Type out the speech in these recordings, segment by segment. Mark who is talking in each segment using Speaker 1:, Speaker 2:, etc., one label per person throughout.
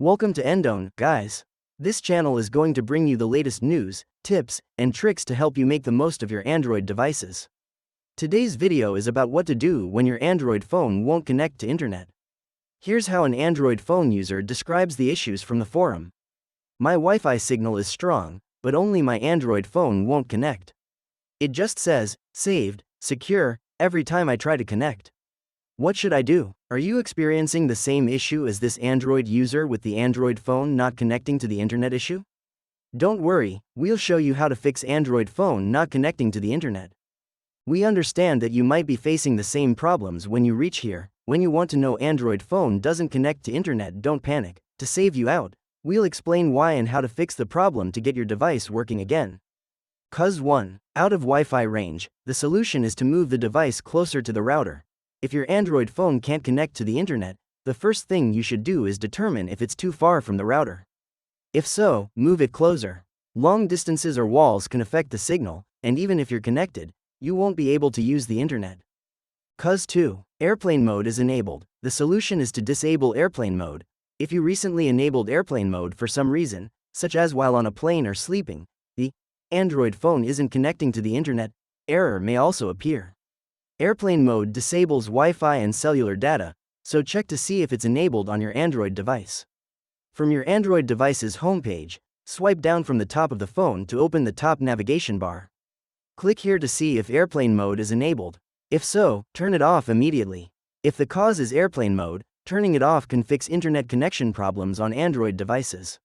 Speaker 1: Welcome to Endone, guys. This channel is going to bring you the latest news, tips, and tricks to help you make the most of your Android devices. Today's video is about what to do when your Android phone won't connect to internet. Here's how an Android phone user describes the issues from the forum. My Wi-Fi signal is strong, but only my Android phone won't connect. It just says, saved, secure, every time I try to connect. What should I do? Are you experiencing the same issue as this Android user with the Android phone not connecting to the internet issue? Don't worry, we'll show you how to fix Android phone not connecting to the internet. We understand that you might be facing the same problems when you reach here. When you want to know Android phone doesn't connect to internet, don't panic. To save you out, we'll explain why and how to fix the problem to get your device working again. Cause 1. Out of Wi-Fi range, the solution is to move the device closer to the router. If your Android phone can't connect to the internet, the first thing you should do is determine if it's too far from the router. If so, move it closer. Long distances or walls can affect the signal, and even if you're connected, you won't be able to use the internet. Cause 2. Airplane mode is enabled. The solution is to disable airplane mode. If you recently enabled airplane mode for some reason, such as while on a plane or sleeping, the Android phone isn't connecting to the internet, error may also appear. Airplane mode disables Wi-Fi and cellular data, so check to see if it's enabled on your Android device. From your Android device's homepage, swipe down from the top of the phone to open the top navigation bar. Click here to see if airplane mode is enabled. If so, turn it off immediately. If the cause is airplane mode, turning it off can fix internet connection problems on Android devices.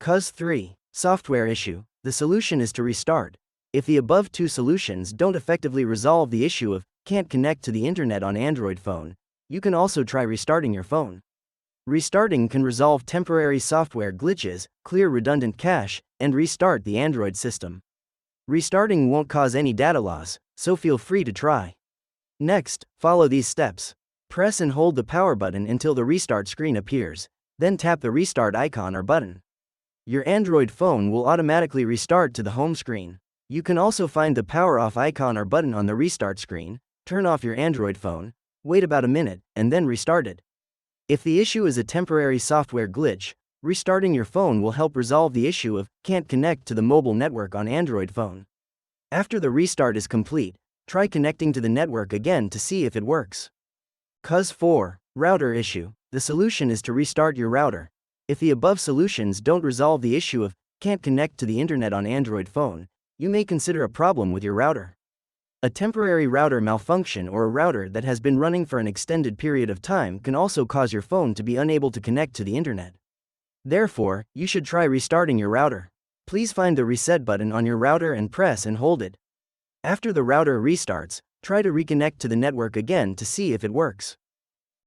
Speaker 1: Cause 3. Software issue. The solution is to restart. If the above two solutions don't effectively resolve the issue of can't connect to the internet on Android phone, you can also try restarting your phone. Restarting can resolve temporary software glitches, clear redundant cache, and restart the Android system. Restarting won't cause any data loss, so feel free to try. Next, follow these steps. Press and hold the power button until the restart screen appears, then tap the restart icon or button. Your Android phone will automatically restart to the home screen. You can also find the power off icon or button on the restart screen. Turn off your Android phone, wait about a minute, and then restart it. If the issue is a temporary software glitch, restarting your phone will help resolve the issue of can't connect to the mobile network on Android phone. After the restart is complete, try connecting to the network again to see if it works. Cause 4. Router issue. The solution is to restart your router. If the above solutions don't resolve the issue of can't connect to the internet on Android phone, you may consider a problem with your router. A temporary router malfunction or a router that has been running for an extended period of time can also cause your phone to be unable to connect to the internet. Therefore, you should try restarting your router. Please find the reset button on your router and press and hold it. After the router restarts, try to reconnect to the network again to see if it works.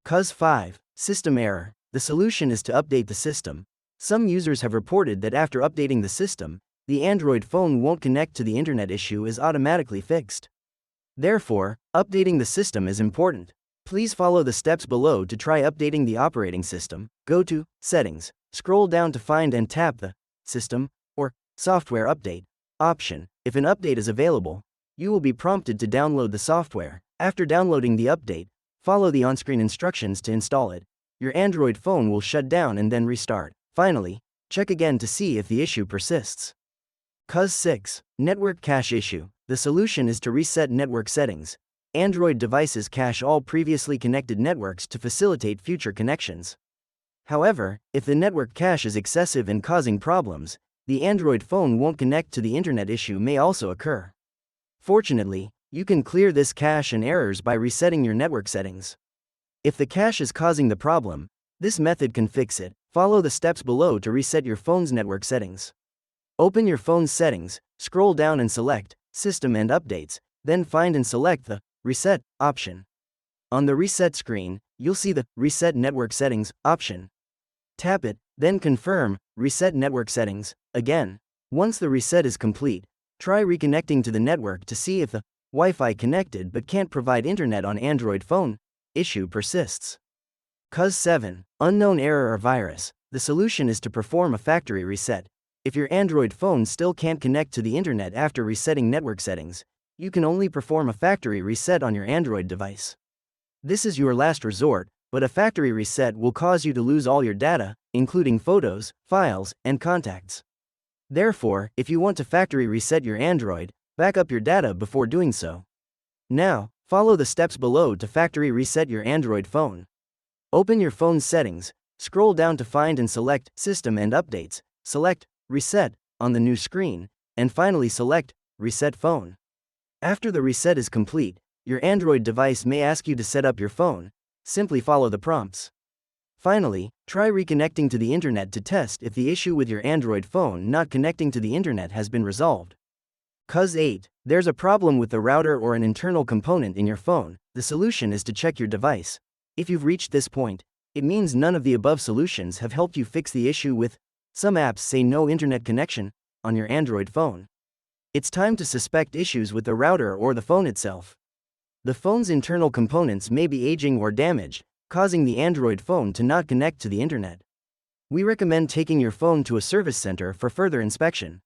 Speaker 1: Cause 5. System error. The solution is to update the system. Some users have reported that after updating the system, the Android phone won't connect to the internet issue is automatically fixed. Therefore, updating the system is important. Please follow the steps below to try updating the operating system. Go to Settings, scroll down to find and tap the System or Software Update option. If an update is available, you will be prompted to download the software. After downloading the update, follow the on-screen instructions to install it. Your Android phone will shut down and then restart. Finally, check again to see if the issue persists. Cause 6. Network cache issue. The solution is to reset network settings. Android devices cache all previously connected networks to facilitate future connections. However, if the network cache is excessive and causing problems, the Android phone won't connect to the internet issue may also occur. Fortunately, you can clear this cache and errors by resetting your network settings. If the cache is causing the problem, this method can fix it. Follow the steps below to reset your phone's network settings. Open your phone's settings, scroll down and select System and Updates, then find and select the Reset option. On the reset screen, you'll see the Reset Network Settings option. Tap it, then confirm Reset Network Settings again. Once the reset is complete, try reconnecting to the network to see if the Wi-Fi connected but can't provide internet on Android phone issue persists. Cause 7. Unknown error or virus. The solution is to perform a factory reset. If your Android phone still can't connect to the internet after resetting network settings, you can only perform a factory reset on your Android device. This is your last resort, but a factory reset will cause you to lose all your data, including photos, files, and contacts. Therefore, if you want to factory reset your Android, back up your data before doing so. Now, follow the steps below to factory reset your Android phone. Open your phone's settings, scroll down to find and select System and Updates, select Reset on the new screen, and finally select Reset Phone. After the reset is complete, your Android device may ask you to set up your phone. Simply follow the prompts. Finally, try reconnecting to the internet to test if the issue with your Android phone not connecting to the internet has been resolved. Cuz 8. There's a problem with the router or an internal component in your phone. The solution is to check your device. If you've reached this point, it means none of the above solutions have helped you fix the issue with some apps say no internet connection on your Android phone. It's time to suspect issues with the router or the phone itself. The phone's internal components may be aging or damaged, causing the Android phone to not connect to the internet. We recommend taking your phone to a service center for further inspection.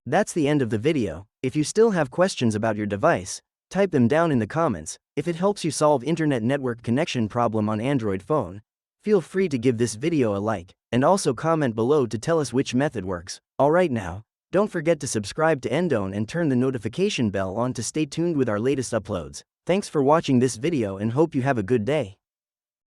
Speaker 1: That's the end of the video. If you still have questions about your device, type them down in the comments. If it helps you solve internet network connection problem on Android phone, feel free to give this video a like, and also comment below to tell us which method works. Alright now, don't forget to subscribe to Endone and turn the notification bell on to stay tuned with our latest uploads. Thanks for watching this video and hope you have a good day.